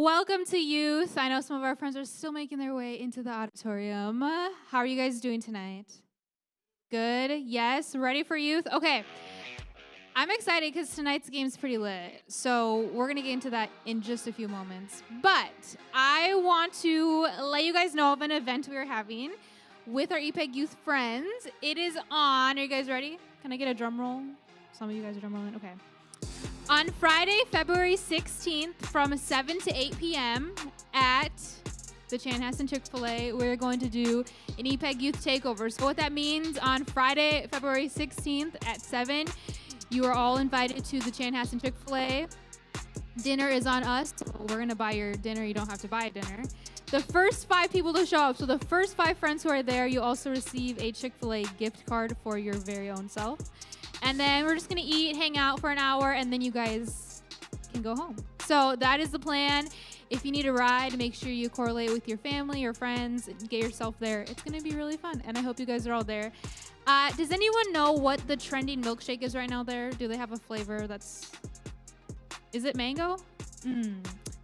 Welcome to youth. I know some of our friends are still making their way into the auditorium. How are you guys doing tonight? Good? Yes? Ready for youth? Okay. I'm excited because tonight's game's pretty lit. So we're going to get into that in just a few moments. But I want to let you guys know of an event we are having with our EPEG youth friends. It is on. Are you guys ready? Can I get a drum roll? Some of you guys are drum rolling. Okay. On Friday, February 16th from 7 to 8 p.m. at the Chanhassen Chick-fil-A, we're going to do an EPEG Youth Takeover. So what that means, on Friday, February 16th at 7, you are all invited to the Chanhassen Chick-fil-A. Dinner is on us. So we're going to buy your dinner. You don't have to buy a dinner. The first 5 people to show up, so the first 5 friends who are there, you also receive a Chick-fil-A gift card for your very own self. And then we're just going to eat, hang out for an hour, and then you guys can go home. So that is the plan. If you need a ride, make sure you correlate with your family or friends and get yourself there. It's going to be really fun, and I hope you guys are all there. Does anyone know what the trending milkshake is right now there? Do they have a flavor that's... Is it mango?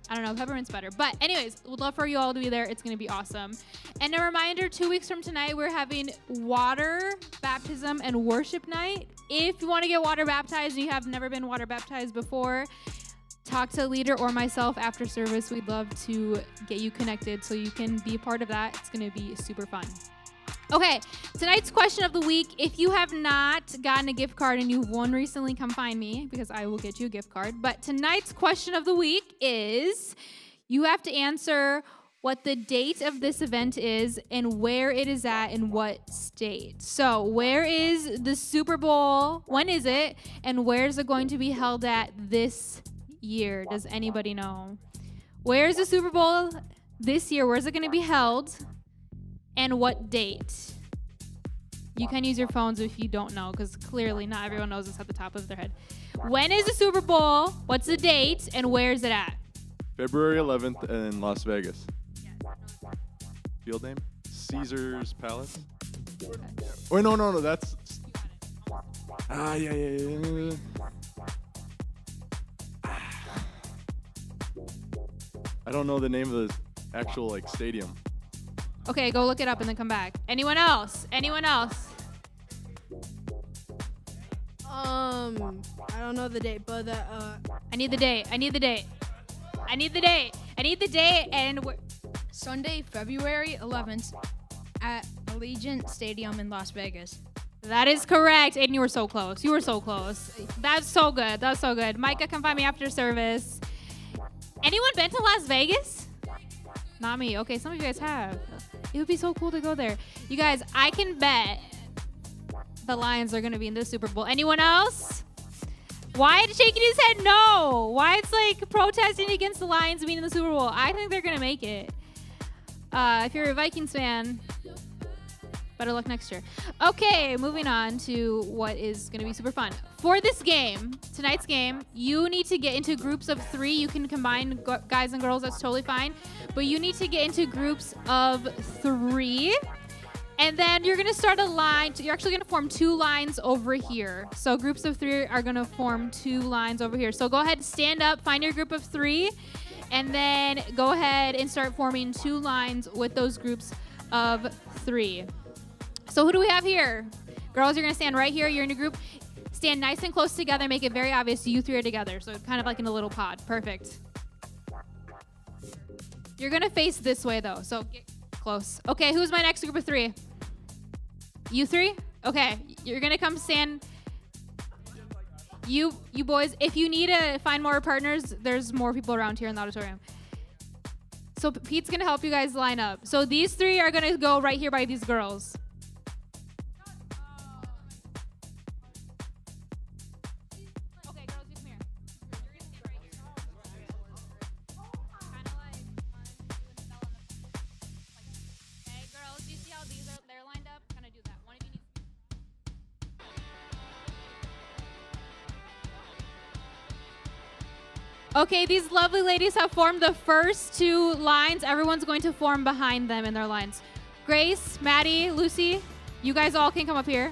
I don't know. Peppermint's better. But anyways, we'd love for you all to be there. It's going to be awesome. And a reminder, 2 weeks from tonight, we're having water baptism and worship night. If you want to get water baptized and you have never been water baptized before, talk to a leader or myself after service. We'd love to get you connected so you can be a part of that. It's going to be super fun. Okay, tonight's question of the week. If you have not gotten a gift card and you've won recently, come find me because I will get you a gift card. But tonight's question of the week is you have to answer what the date of this event is and where it is at in what state. So where is the Super Bowl? When is it? And where is it going to be held at this year? Does anybody know? Where is the Super Bowl this year? Where is it going to be held? And what date? You can use your phones if you don't know, because clearly not everyone knows this at the top of their head. When is the Super Bowl? What's the date? And where is it at? February 11th in Las Vegas. Field name? Caesar's Palace? Oh, no, that's... Yeah. I don't know the name of the actual, stadium. Okay, go look it up and then come back. Anyone else? I don't know the date, but I need the date. And Sunday, February 11th at Allegiant Stadium in Las Vegas. that is correct. And you were so close. That's so good. Micah, come find me after service. Anyone been to Las Vegas? Not me. Okay, some of you guys have. It would be so cool to go there. You guys, I can bet the Lions are going to be in the Super Bowl. Anyone else? Wyatt shaking his head no. Wyatt's protesting against the Lions being in the Super Bowl. I think they're going to make it. If you're a Vikings fan, better luck next year. Okay, moving on to what is going to be super fun. For this game, tonight's game, you need to get into groups of 3. You can combine guys and girls. That's totally fine. But you need to get into groups of 3. And then you're going to start a line. You're actually going to form 2 lines over here. So groups of 3 are going to form 2 lines over here. So go ahead, stand up, find your group of 3. And then go ahead and start forming 2 lines with those groups of 3. So who do we have here? Girls, you're going to stand right here. You're in your group. Stand nice and close together. Make it very obvious you 3 are together. So kind of like in a little pod. Perfect. You're going to face this way, though. So get close. Okay, who's my next group of 3? You 3? Okay. You're going to come stand. You boys, if you need to find more partners, there's more people around here in the auditorium. So Pete's going to help you guys line up. So these 3 are going to go right here by these girls. Okay, these lovely ladies have formed the first 2 lines. Everyone's going to form behind them in their lines. Grace, Maddie, Lucy, you guys all can come up here.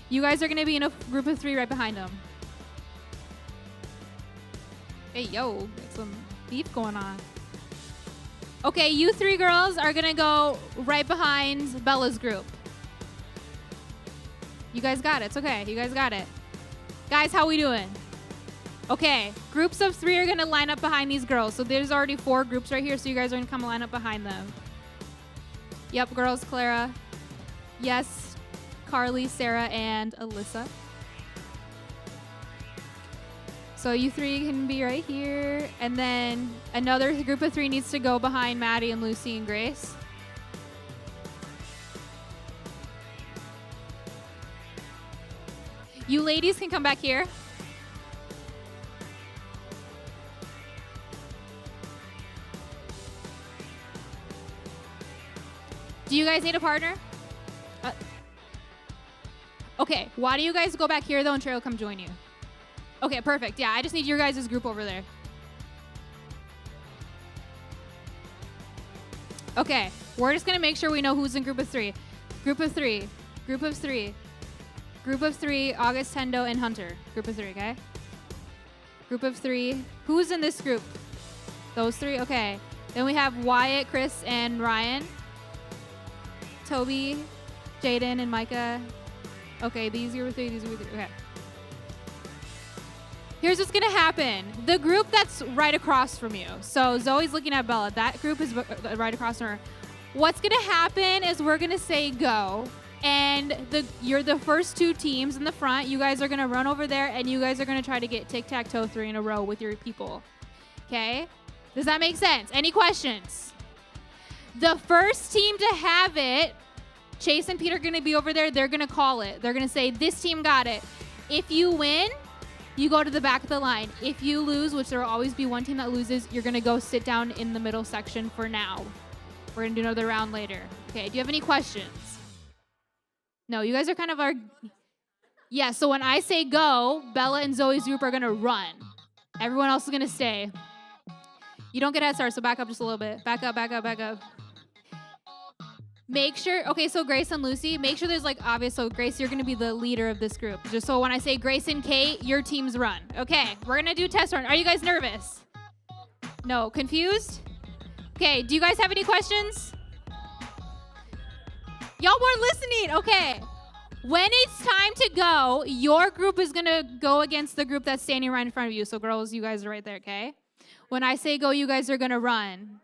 You guys are going to be in a group of 3 right behind them. Hey, yo, got some beef going on. Okay, you three girls are gonna go right behind Bella's group. You guys got it. It's okay. You guys got it. Guys, how we doing? Okay, groups of 3 are gonna line up behind these girls. So there's already 4 groups right here, so you guys are gonna come line up behind them. Yep, girls, Clara. Yes, Carly, Sarah, and Alyssa. So you 3 can be right here. And then another group of 3 needs to go behind Maddie and Lucy and Grace. You ladies can come back here. Do you guys need a partner? Okay, why do you guys go back here though and Trey will come join you? Okay, perfect. Yeah, I just need your guys' group over there. Okay, we're just gonna make sure we know who's in group of 3. Group of 3. Group of 3. Group of 3, August, Tendo, and Hunter. Group of 3, okay? Group of 3. Who's in this group? Those 3? Okay. Then we have Wyatt, Chris, and Ryan. Toby, Jaden, and Micah. Okay, these group of 3, these group of 3. Okay. Here's what's going to happen. The group that's right across from you. So Zoe's looking at Bella. That group is right across from her. What's going to happen is we're going to say go. And you're the first 2 teams in the front. You guys are going to run over there, and you guys are going to try to get tic-tac-toe 3 in a row with your people. Okay? Does that make sense? Any questions? The first team to have it, Chase and Pete are going to be over there. They're going to call it. They're going to say, this team got it. If you win, you go to the back of the line. If you lose, which there will always be one team that loses, you're going to go sit down in the middle section for now. We're going to do another round later. Okay, do you have any questions? No, you guys are kind of our... Yeah, so when I say go, Bella and Zoe's group are going to run. Everyone else is going to stay. You don't get head start, so back up just a little bit. Back up, back up, back up. Make sure... Okay, so Grace and Lucy, make sure there's like obvious... So Grace, you're going to be the leader of this group. Just so when I say Grace and Kate, your teams run. Okay, we're going to do test run. Are you guys nervous? No. Confused? Okay, do you guys have any questions? Y'all weren't listening. Okay. When it's time to go, your group is going to go against the group that's standing right in front of you. So girls, you guys are right there, okay? When I say go, you guys are going to run.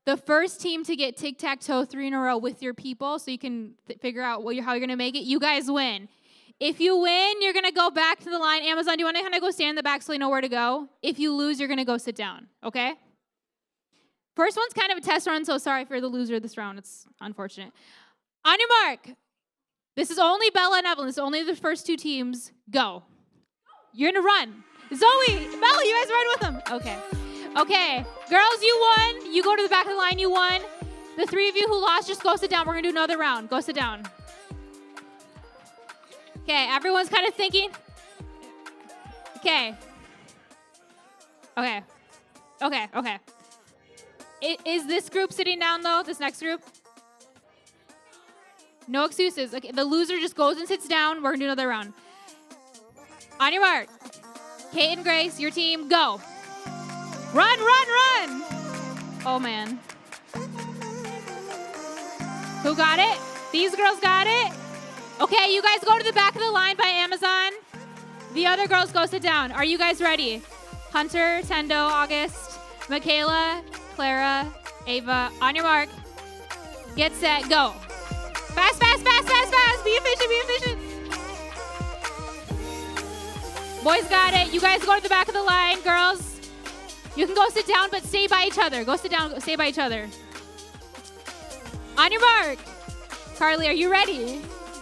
The first team to get tic-tac-toe 3 in a row with your people so you can figure out how you're going to make it, you guys win. If you win, you're going to go back to the line. Amazon, do you want to kind of go stand in the back so you know where to go? If you lose, you're going to go sit down, okay? First one's kind of a test run, so sorry for the loser this round. It's unfortunate. On your mark. This is only Bella and Evelyn. This is only the first 2 teams. Go. You're going to run. Zoe, Bella, you guys run with them. Okay. Okay. Girls, you won. You go to the back of the line. You won. The 3 of you who lost, just go sit down. We're going to do another round. Go sit down. Okay. Everyone's kind of thinking. Okay. Okay. Okay. Okay. Is this group sitting down, though? This next group? No excuses. Okay, the loser just goes and sits down. We're going to do another round. On your mark. Kate and Grace, your team, go. Run, run, run. Oh, man. Who got it? These girls got it? Okay, you guys go to the back of the line by Amazon. The other girls go sit down. Are you guys ready? Hunter, Tendo, August, Michaela, Clara, Ava. On your mark. Get set, go. Fast, fast, fast, fast, fast. Be efficient, be efficient. Boys got it. You guys go to the back of the line. Girls, you can go sit down, but stay by each other. Go sit down, stay by each other. On your mark. Carly, are you ready?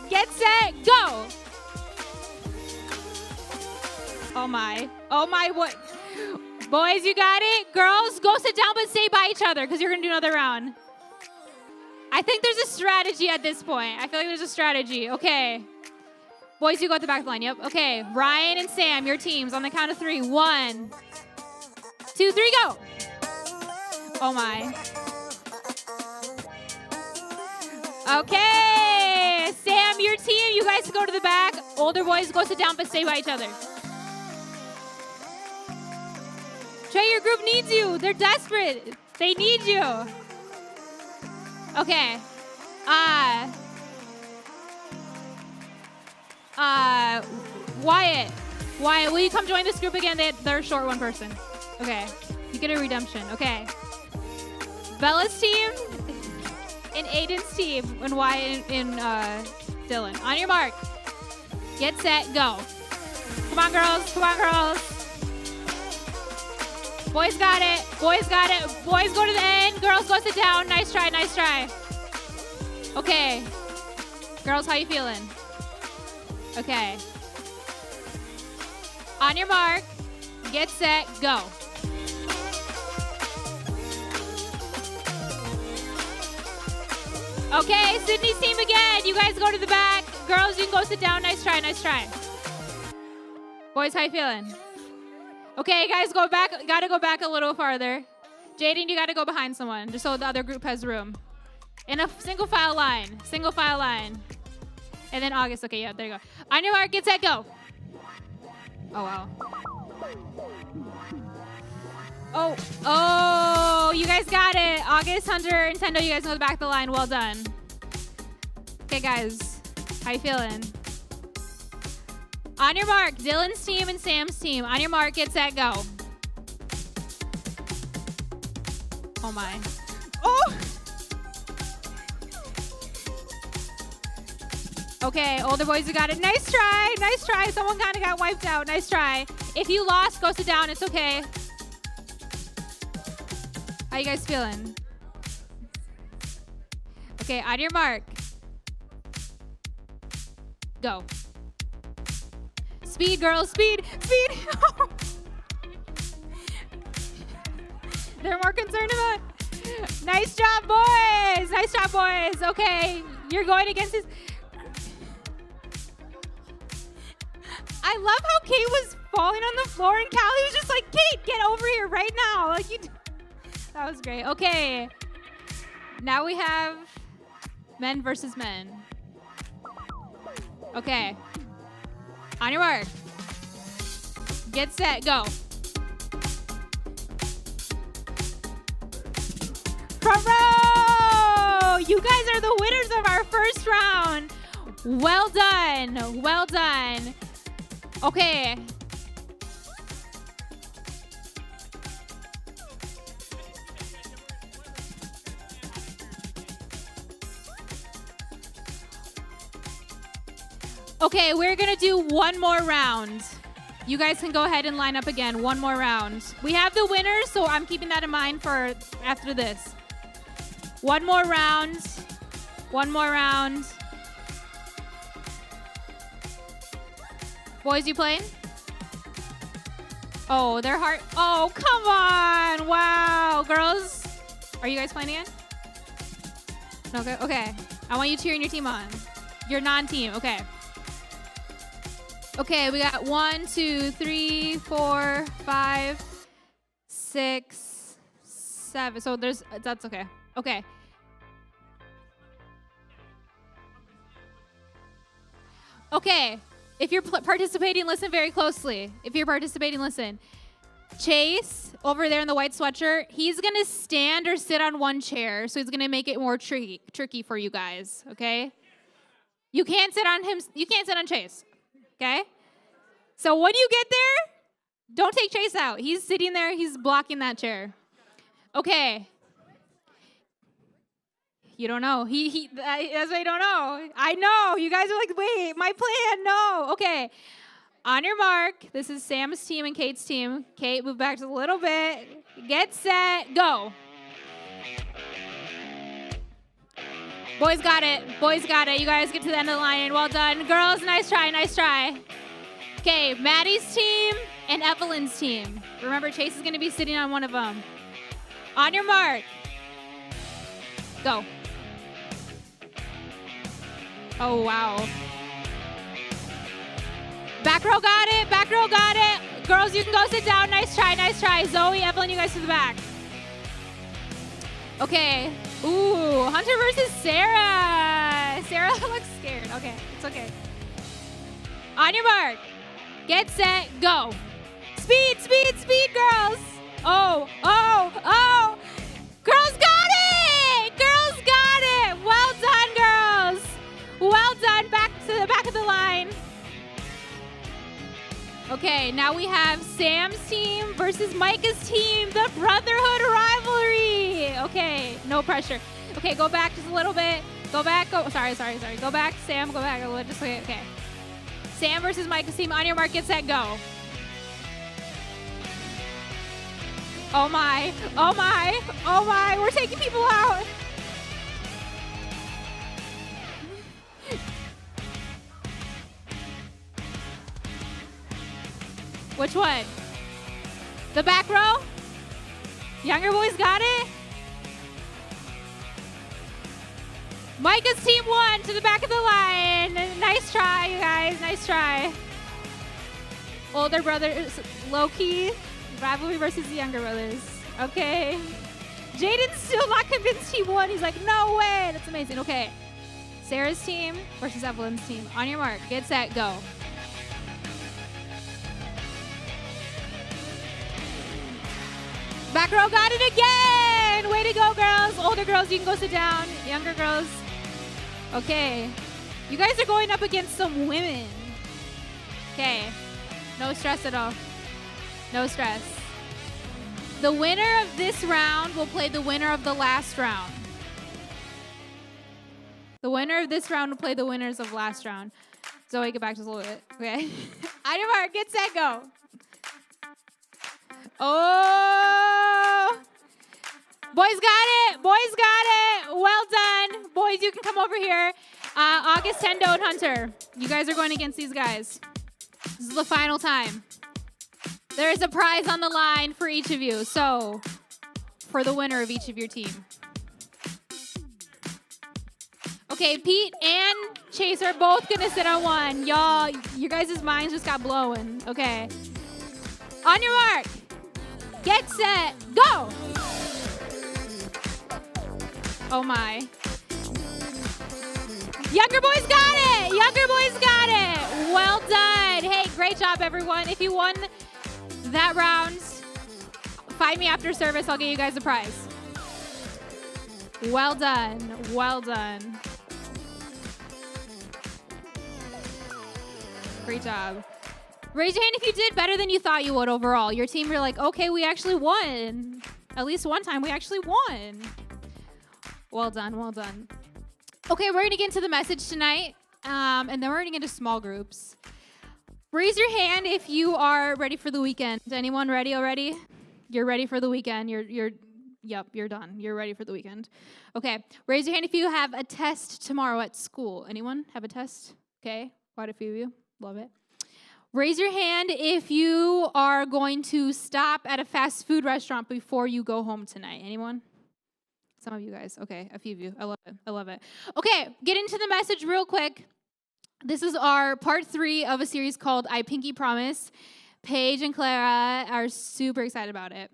Get set, go. Oh my, what? Boys, you got it. Girls, go sit down, but stay by each other because you're going to do another round. I think there's a strategy at this point. I feel like there's a strategy. Okay. Boys, you go at the back of the line. Yep. Okay. Ryan and Sam, your teams on the count of 3. 1, 2, 3, go. Oh, my. Okay. Sam, your team, you guys go to the back. Older boys, go sit down, but stay by each other. Trey, your group needs you. They're desperate. They need you. Okay. Wyatt. Wyatt, will you come join this group again? They're short one person. Okay. You get a redemption. Okay. Bella's team and Aiden's team and Wyatt and Dylan. On your mark. Get set, go. Come on, girls. Come on, girls. Boys got it. Boys got it. Boys go to the end. Girls go sit down. Nice try. Nice try. Okay. Girls, how you feeling? Okay. On your mark. Get set, go. Okay, Sydney's team again. You guys go to the back. Girls, you can go sit down. Nice try. Nice try. Boys, how you feeling? Okay, guys, go back. Gotta go back a little farther. Jaden, you gotta go behind someone, just so the other group has room. In a single file line. Single file line. And then August. Okay, yeah, there you go. On your mark, get set, go. Oh, wow. Oh, you guys got it. August, Hunter, and Tendo, you guys know the back of the line. Well done. Okay, guys, how you feeling? On your mark, Dylan's team and Sam's team. On your mark, get set, go. Oh, my. Oh! Okay, older boys, you got it. Nice try. Nice try. Someone kind of got wiped out. Nice try. If you lost, go sit down. It's okay. How you guys feeling? Okay, on your mark. Go. Speed, girls, speed, speed. They're more concerned about. Nice job, boys. Nice job, boys. Okay, you're going against his. I love how Kate was falling on the floor and Callie was just like, Kate, get over here right now. Like you. That was great. Okay. Now we have men versus men. Okay. On your mark. Get set, go. Front row! You guys are the winners of our first round. Well done. Well done. Okay. Okay, we're gonna do one more round. You guys can go ahead and line up again. One more round. We have the winners, so I'm keeping that in mind for after this. One more round. One more round. Boys, you playing? Oh, they're hard. Oh, come on. Wow. Girls, are you guys playing again? Okay. Okay. I want you cheering your team on. Your non-team. Okay. Okay, we got 1, 2, 3, 4, 5, 6, 7. So that's okay. Okay. Okay. If you're participating, listen very closely. If you're participating, listen. Chase, over there in the white sweatshirt, he's going to stand or sit on one chair. So he's going to make it more tricky for you guys, okay? You can't sit on him. You can't sit on Chase, okay? So when you get there, don't take Chase out. He's sitting there. He's blocking that chair. Okay. You don't know. That's why you don't know. I know. You guys are like, wait, my plan, no. Okay. On your mark, this is Sam's team and Kate's team. Kate, move back just a little bit. Get set, go. Boys got it. Boys got it. You guys get to the end of the line. Well done. Girls, nice try, nice try. Okay, Maddie's team and Evelyn's team. Remember, Chase is going to be sitting on one of them. On your mark. Go. Oh, wow. Back row got it. Back row got it. Girls, you can go sit down. Nice try, nice try. Zoe, Evelyn, you guys to the back. Okay. Ooh, Hunter versus Sarah. Sarah looks scared. Okay, it's okay. On your mark. Get set, go. Speed, speed, speed, girls. Oh, oh, oh. Girls got it. Girls got Okay, now we have Sam's team versus Micah's team, the Brotherhood rivalry. Okay, no pressure. Okay, go back just a little bit. Go back. Sorry. Go back, Sam. Go back a little. Just wait. Okay. Sam versus Micah's team. On your mark, get set, go. Oh my. We're taking people out. Which one? The back row? Younger boys got it? Micah's team won to the back of the line. Nice try, you guys. Nice try. Older brothers, low-key, rivalry versus the younger brothers. Okay. Jaden's still not convinced he won. He's like, no way. That's amazing. Okay. Sarah's team versus Evelyn's team. On your mark. Get set. Go. Back row got it again. Way to go, girls. Older girls, you can go sit down. Younger girls. Okay. You guys are going up against some women. Okay. No stress at all. No stress. The winner of this round will play the winner of the last round. The winner of this round will play the winners of last round. Zoe, get back just a little bit. Okay. On your mark, get set, go. Oh! Boys got it. Boys got it. Well done. Boys, you can come over here. August, Tendo, and Hunter. You guys are going against these guys. This is the final time. There is a prize on the line for each of you. So, for the winner of each of your team. Okay, Pete and Chase are both going to sit on one. Y'all, your guys' minds just got blowing. Okay. On your mark. Get set. Go. Oh, my. Younger boys got it. Younger boys got it. Well done. Hey, great job, everyone. If you won that round, find me after service. I'll get you guys a prize. Well done. Well done. Great job. Raise your hand if you did better than you thought you would overall. Your team, you're like, okay, we actually won. At least one time, we actually won. Well done, well done. Okay, we're going to get into the message tonight, and then we're going to get into small groups. Raise your hand if you are ready for the weekend. Is anyone ready already? You're ready for the weekend. Yep, you're done. You're ready for the weekend. Okay, raise your hand if you have a test tomorrow at school. Anyone have a test? Okay, quite a few of you. Love it. Raise your hand if you are going to stop at a fast food restaurant before you go home tonight. Anyone? Some of you guys. Okay, a few of you. I love it. I love it. Okay, get into the message real quick. This is our part 3 of a series called I Pinky Promise. Paige and Clara are super excited about it.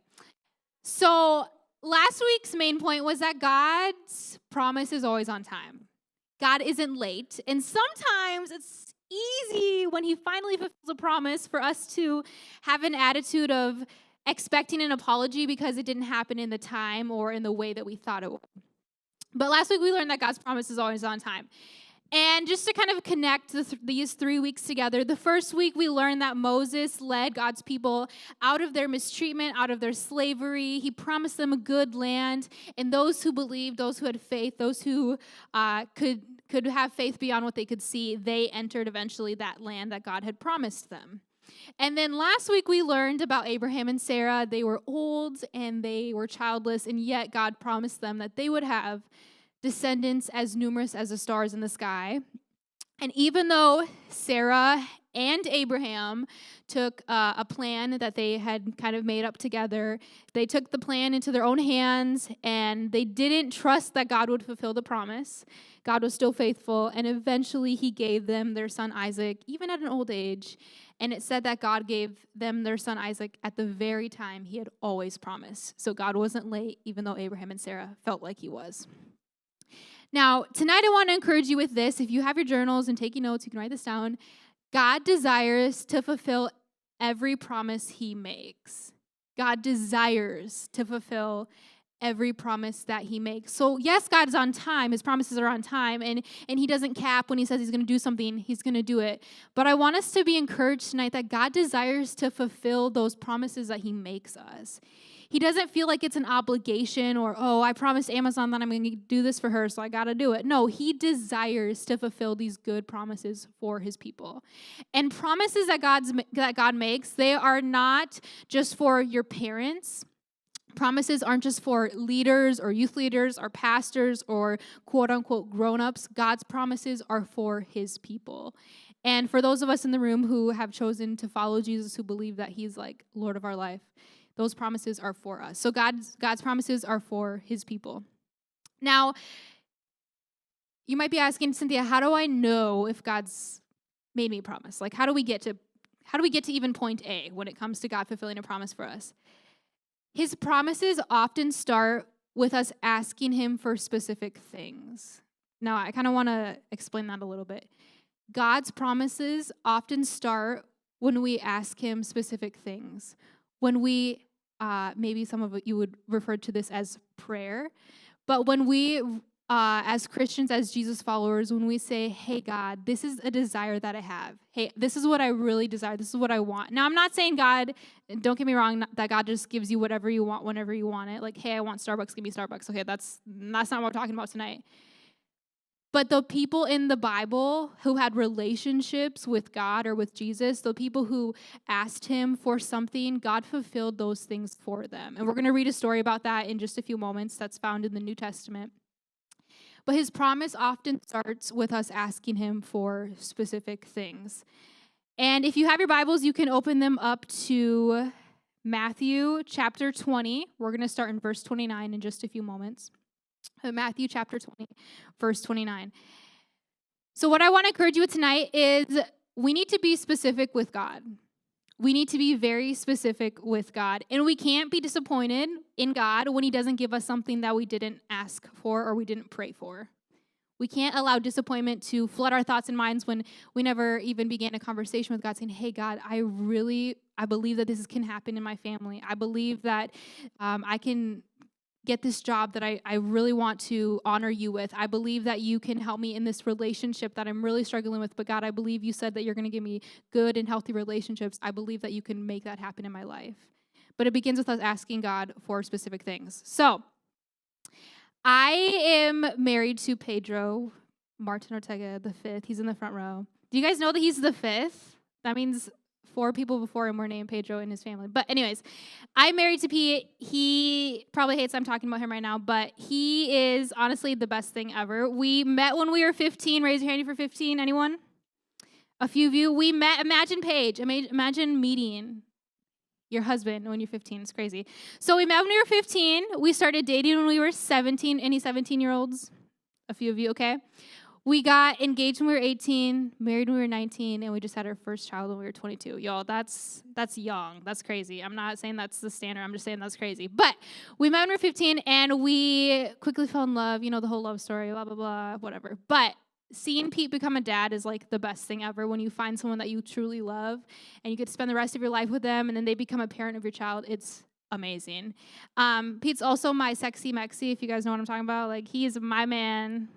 So last week's main point was that God's promise is always on time. God isn't late. And sometimes it's easy when he finally fulfills a promise for us to have an attitude of expecting an apology because it didn't happen in the time or in the way that we thought it would. But last week we learned that God's promise is always on time. And just to kind of connect these 3 weeks together, the first week we learned that Moses led God's people out of their mistreatment, out of their slavery. He promised them a good land, and those who believed, those who had faith, those who could have faith beyond what they could see, they entered eventually that land that God had promised them. And then last week we learned about Abraham and Sarah. They were old and they were childless, and yet God promised them that they would have descendants as numerous as the stars in the sky. And even though Sarah and Abraham took a plan that they had kind of made up together, they took the plan into their own hands, and they didn't trust that God would fulfill the promise. God was still faithful, and eventually he gave them their son Isaac, even at an old age. And it said that God gave them their son Isaac at the very time he had always promised. So God wasn't late, even though Abraham and Sarah felt like he was. Now, tonight I want to encourage you with this. If you have your journals and taking notes, you can write this down. God desires to fulfill every promise he makes. God desires to fulfill every promise that he makes. So yes, God's on time. His promises are on time, and he doesn't cap when he says he's going to do something, he's going to do it. But I want us to be encouraged tonight that God desires to fulfill those promises that he makes us. He doesn't feel like it's an obligation or, oh, I promised Amazon that I'm going to do this for her, so I got to do it. No, he desires to fulfill these good promises for his people. And promises that God makes, they are not just for your parents. Promises aren't just for leaders or youth leaders or pastors or quote-unquote grown-ups. God's promises are for his people. And for those of us in the room who have chosen to follow Jesus, who believe that he's like Lord of our life, those promises are for us. So God's promises are for his people. Now, you might be asking, Cynthia, how do I know if God's made me a promise? Like, how do we get to even point A when it comes to God fulfilling a promise for us? His promises often start with us asking him for specific things. Now, I kind of want to explain that a little bit. God's promises often start when we ask him specific things. When we, maybe some of you would refer to this as prayer, but when we, as Christians, as Jesus followers, when we say, hey, God, this is a desire that I have. Hey, this is what I really desire. This is what I want. Now, I'm not saying God, don't get me wrong, that God just gives you whatever you want whenever you want it. Like, hey, I want Starbucks, give me Starbucks. Okay, that's not what we're talking about tonight. But the people in the Bible who had relationships with God or with Jesus, the people who asked him for something, God fulfilled those things for them. And we're going to read a story about that in just a few moments that's found in the New Testament. But his promise often starts with us asking him for specific things. And if you have your Bibles, you can open them up to Matthew chapter 20. We're going to start in verse 29 in just a few moments. Matthew chapter 20, verse 29. So what I want to encourage you with tonight is we need to be specific with God. We need to be very specific with God. And we can't be disappointed in God when he doesn't give us something that we didn't ask for or we didn't pray for. We can't allow disappointment to flood our thoughts and minds when we never even began a conversation with God saying, hey, God, I believe that this can happen in my family. I believe that I can get this job that I really want to honor you with. I believe that you can help me in this relationship that I'm really struggling with. But God, I believe you said that you're going to give me good and healthy relationships. I believe that you can make that happen in my life. But it begins with us asking God for specific things. So I am married to Pedro Martin Ortega, the fifth. He's in the front row. Do you guys know that he's the fifth? That means 4 people before him were named Pedro in his family. But anyways, I'm married to Pete. He probably hates I'm talking about him right now, but he is honestly the best thing ever. We met when we were 15. Raise your hand for 15. Anyone? A few of you. We met. Imagine Paige. Imagine meeting your husband when you're 15. It's crazy. So we met when we were 15. We started dating when we were 17. Any 17-year-olds? A few of you, okay? We got engaged when we were 18, married when we were 19, and we just had our first child when we were 22. Y'all, that's young. That's crazy. I'm not saying that's the standard. I'm just saying that's crazy. But we met when we were 15, and we quickly fell in love. You know, the whole love story, blah, blah, blah, whatever. But seeing Pete become a dad is like the best thing ever when you find someone that you truly love, and you get to spend the rest of your life with them, and then they become a parent of your child. It's amazing. Pete's also my sexy Mexi, if you guys know what I'm talking about. Like, he is my man.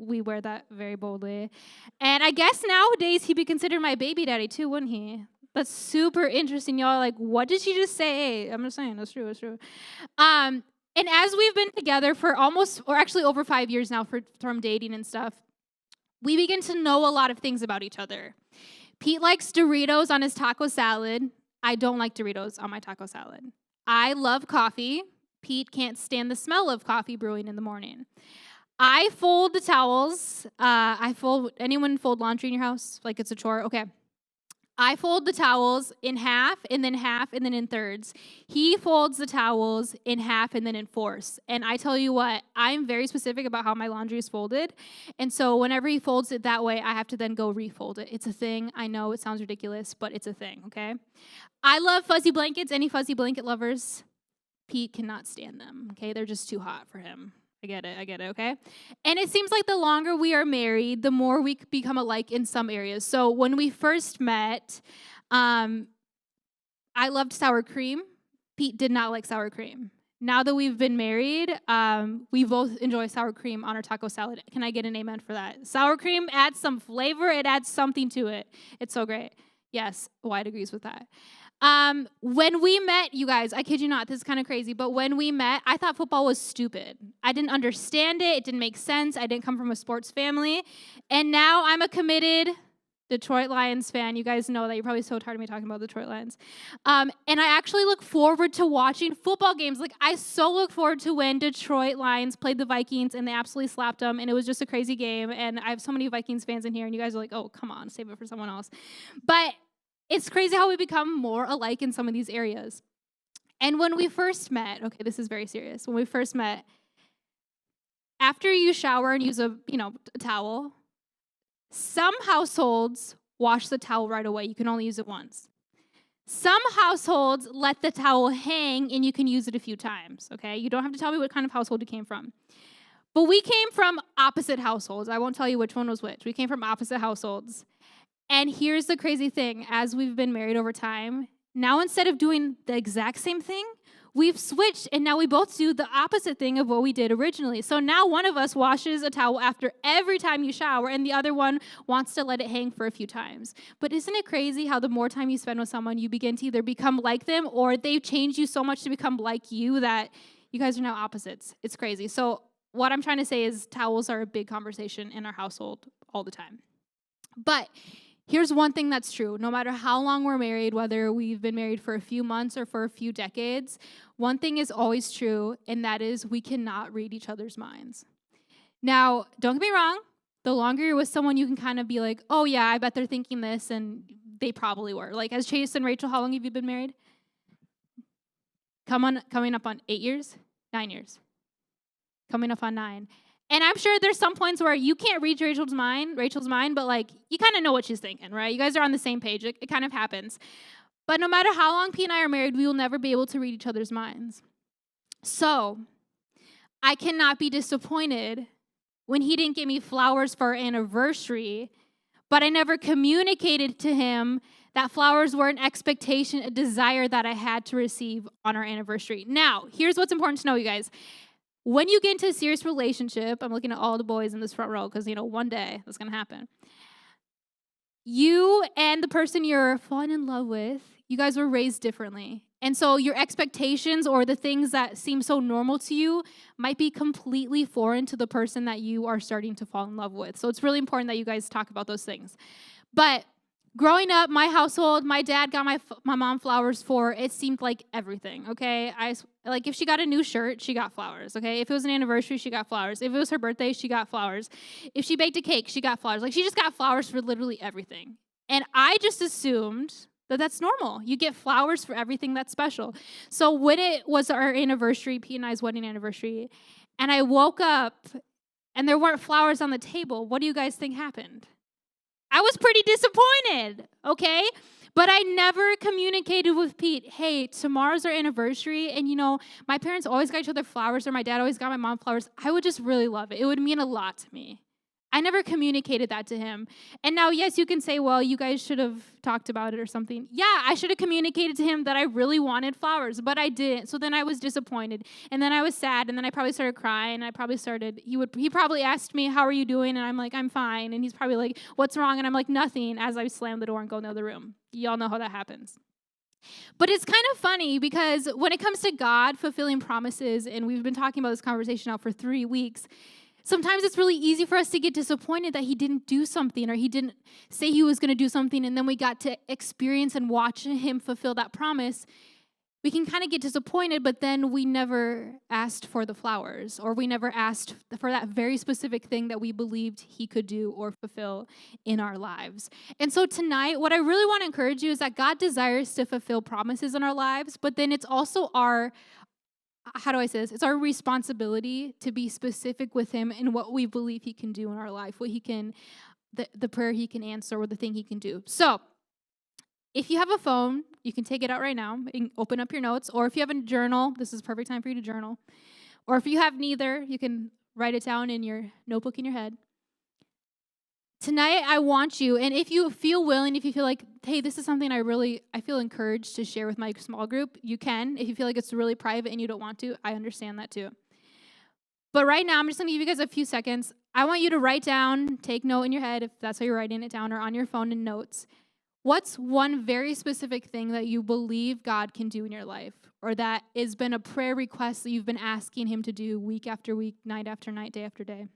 We wear that very boldly. And I guess nowadays he'd be considered my baby daddy too, wouldn't he? That's super interesting, y'all. Like, what did she just say? I'm just saying, that's true, that's true. And as we've been together for actually over 5 years now from dating and stuff, we begin to know a lot of things about each other. Pete likes Doritos on his taco salad. I don't like Doritos on my taco salad. I love coffee. Pete can't stand the smell of coffee brewing in the morning. I fold the towels. Anyone fold laundry in your house? Like it's a chore? Okay. I fold the towels in half, and then in thirds. He folds the towels in half and then in fourths. And I tell you what, I'm very specific about how my laundry is folded. And so whenever he folds it that way, I have to then go refold it. It's a thing. I know it sounds ridiculous, but it's a thing, okay? I love fuzzy blankets. Any fuzzy blanket lovers? Pete cannot stand them, okay? They're just too hot for him. I get it, okay? And it seems like the longer we are married, the more we become alike in some areas. So when we first met, I loved sour cream. Pete did not like sour cream. now that we've been married, we both enjoy sour cream on our taco salad. Can I get an amen for that? Sour cream adds some flavor. It adds something to it. It's so great. Yes, Wyatt agrees with that. When we met, you guys, I kid you not, this is kind of crazy, but when we met, I thought football was stupid. I didn't understand it. It didn't make sense. I didn't come from a sports family. And now I'm a committed Detroit Lions fan. You guys know that. You're probably so tired of me talking about the Detroit Lions. And I actually look forward to watching football games. Like, I so look forward to when Detroit Lions played the Vikings and they absolutely slapped them, and it was just a crazy game. And I have so many Vikings fans in here, and you guys are like, oh, come on, save it for someone else. But it's crazy how we become more alike in some of these areas. And when we first met, okay, this is very serious. When we first met, after you shower and use a towel, some households wash the towel right away. You can only use it once. Some households let the towel hang and you can use it a few times, okay? You don't have to tell me what kind of household you came from. But we came from opposite households. I won't tell you which one was which. We came from opposite households. And here's the crazy thing. As we've been married over time, now instead of doing the exact same thing, we've switched, and now we both do the opposite thing of what we did originally. So now one of us washes a towel after every time you shower, and the other one wants to let it hang for a few times. But isn't it crazy how the more time you spend with someone, you begin to either become like them or they've changed you so much to become like you that you guys are now opposites? It's crazy. So what I'm trying to say is towels are a big conversation in our household all the time. But here's one thing that's true. No matter how long we're married, whether we've been married for a few months or for a few decades, one thing is always true, and that is we cannot read each other's minds. Now, don't get me wrong. The longer you're with someone, you can kind of be like, oh, yeah, I bet they're thinking this, and they probably were. Like, as Chase and Rachel, how long have you been married? Coming up on 8 years? 9 years. Coming up on 9. And I'm sure there's some points where you can't read Rachel's mind, but like you kind of know what she's thinking, right? You guys are on the same page. It kind of happens. But no matter how long Pete and I are married, we will never be able to read each other's minds. So I cannot be disappointed when he didn't get me flowers for our anniversary, but I never communicated to him that flowers were an expectation, a desire that I had to receive on our anniversary. Now, here's what's important to know, you guys. When you get into a serious relationship, I'm looking at all the boys in this front row because, one day that's going to happen. You and the person you're falling in love with, you guys were raised differently. And so your expectations or the things that seem so normal to you might be completely foreign to the person that you are starting to fall in love with. So it's really important that you guys talk about those things. But growing up, my household, my dad got my mom flowers for, it seemed like everything, okay? Like if she got a new shirt, she got flowers, okay? If it was an anniversary, she got flowers. If it was her birthday, she got flowers. If she baked a cake, she got flowers. Like she just got flowers for literally everything. And I just assumed that that's normal. You get flowers for everything that's special. So when it was our anniversary, Pete and I's wedding anniversary, and I woke up and there weren't flowers on the table, what do you guys think happened? I was pretty disappointed, okay? But I never communicated with Pete, hey, tomorrow's our anniversary, and my parents always got each other flowers, or my dad always got my mom flowers. I would just really love it. It would mean a lot to me. I never communicated that to him. And now, yes, you can say, well, you guys should have talked about it or something. Yeah, I should have communicated to him that I really wanted flowers, but I didn't. So then I was disappointed. And then I was sad, and then I probably started crying. He probably asked me, how are you doing? And I'm like, I'm fine. And he's probably like, what's wrong? And I'm like, nothing, as I slam the door and go in the other room. Y'all know how that happens. But it's kind of funny because when it comes to God fulfilling promises, and we've been talking about this conversation now for 3 weeks, sometimes it's really easy for us to get disappointed that he didn't do something or he didn't say he was going to do something, and then we got to experience and watch him fulfill that promise. We can kind of get disappointed, but then we never asked for the flowers, or we never asked for that very specific thing that we believed he could do or fulfill in our lives. And so tonight, what I really want to encourage you is that God desires to fulfill promises in our lives, but then it's also it's our responsibility to be specific with him in what we believe he can do in our life, the prayer he can answer, or the thing he can do. So if you have a phone, you can take it out right now and open up your notes. Or if you have a journal, this is a perfect time for you to journal. Or if you have neither, you can write it down in your notebook in your head. tonight I want you, and if you feel willing, if you feel like, hey, this is something I feel encouraged to share with my small group, you can. If you feel like it's really private and you don't want to, I understand that too. But right now, I'm just going to give you guys a few seconds. I want you to write down, take note in your head, if that's how you're writing it down, or on your phone in notes. What's one very specific thing that you believe God can do in your life, or that has been a prayer request that you've been asking him to do week after week, night after night, day after day?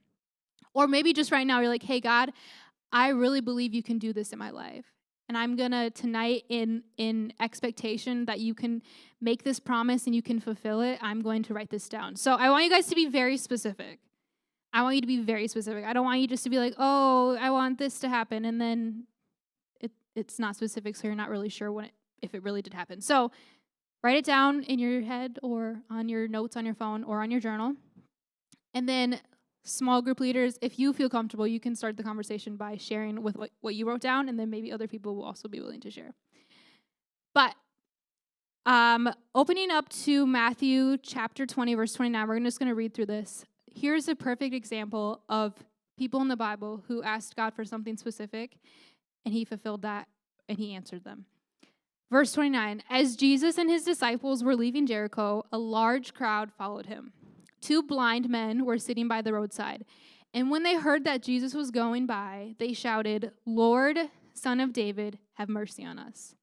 Or maybe just right now, you're like, hey, God, I really believe you can do this in my life. And I'm going to tonight, in expectation that you can make this promise and you can fulfill it, I'm going to write this down. So I want you guys to be very specific. I want you to be very specific. I don't want you just to be like, oh, I want this to happen, and then it's not specific, so you're not really sure if it really did happen. So write it down in your head or on your notes on your phone or on your journal. And then small group leaders, if you feel comfortable, you can start the conversation by sharing with what you wrote down, and then maybe other people will also be willing to share. But opening up to Matthew chapter 20, verse 29, we're just going to read through this. Here's a perfect example of people in the Bible who asked God for something specific, and he fulfilled that, and he answered them. Verse 29, as Jesus and his disciples were leaving Jericho, a large crowd followed him. 2 blind men were sitting by the roadside, and when they heard that Jesus was going by, they shouted, Lord, Son of David, have mercy on us.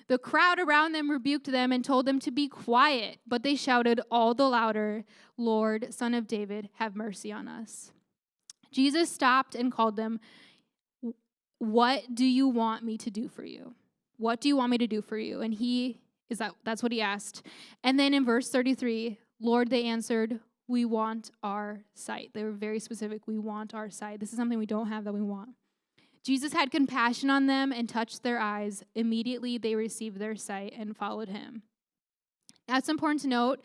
The crowd around them rebuked them and told them to be quiet, but they shouted all the louder, Lord, Son of David, have mercy on us. Jesus stopped and called them, what do you want me to do for you? What do you want me to do for you? And that's what he asked. And then in verse 33, Lord, they answered, we want our sight. They were very specific. We want our sight. This is something we don't have that we want. Jesus had compassion on them and touched their eyes. Immediately they received their sight and followed him. That's important to note.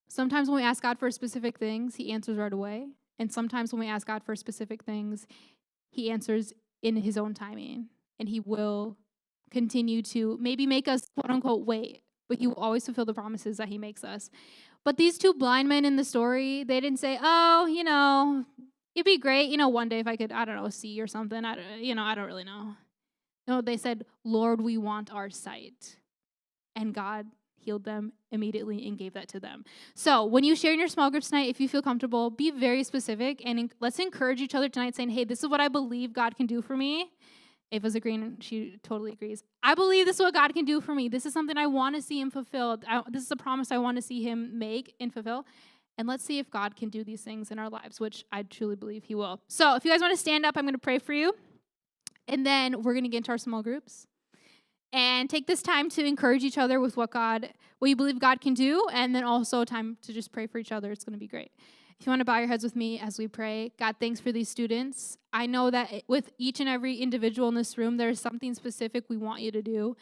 Sometimes when we ask God for specific things, he answers right away. And sometimes when we ask God for specific things, he answers in his own timing. And he will continue to maybe make us, quote unquote, wait. But he will always fulfill the promises that he makes us. But these 2 blind men in the story, they didn't say, oh, it'd be great, one day if I could, see or something. I don't really know. No, they said, Lord, we want our sight. And God healed them immediately and gave that to them. So when you share in your small groups tonight, if you feel comfortable, be very specific. And let's encourage each other tonight saying, hey, this is what I believe God can do for me. Ava's agreeing. She totally agrees. I believe this is what God can do for me. This is something I want to see him fulfilled. This is a promise I want to see him make and fulfill. And let's see if God can do these things in our lives, which I truly believe he will. So if you guys want to stand up, I'm going to pray for you. And then we're going to get into our small groups. And take this time to encourage each other with what you believe God can do. And then also time to just pray for each other. It's going to be great. If you want to bow your heads with me as we pray, God, thanks for these students. I know that with each and every individual in this room, there is something specific we want you to do.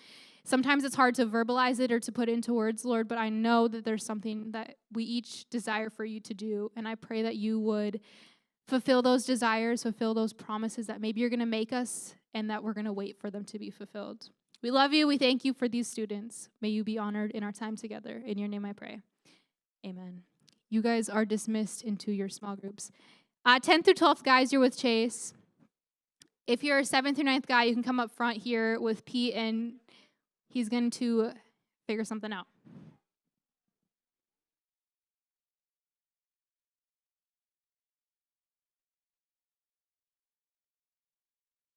Sometimes it's hard to verbalize it or to put into words, Lord, but I know that there's something that we each desire for you to do. And I pray that you would fulfill those desires, fulfill those promises that maybe you're going to make us and that we're going to wait for them to be fulfilled. We love you. We thank you for these students. May you be honored in our time together. In your name I pray. Amen. You guys are dismissed into your small groups. 10th through 12th guys, you're with Chase. If you're a 7th through 9th guy, you can come up front here with Pete, and he's going to figure something out.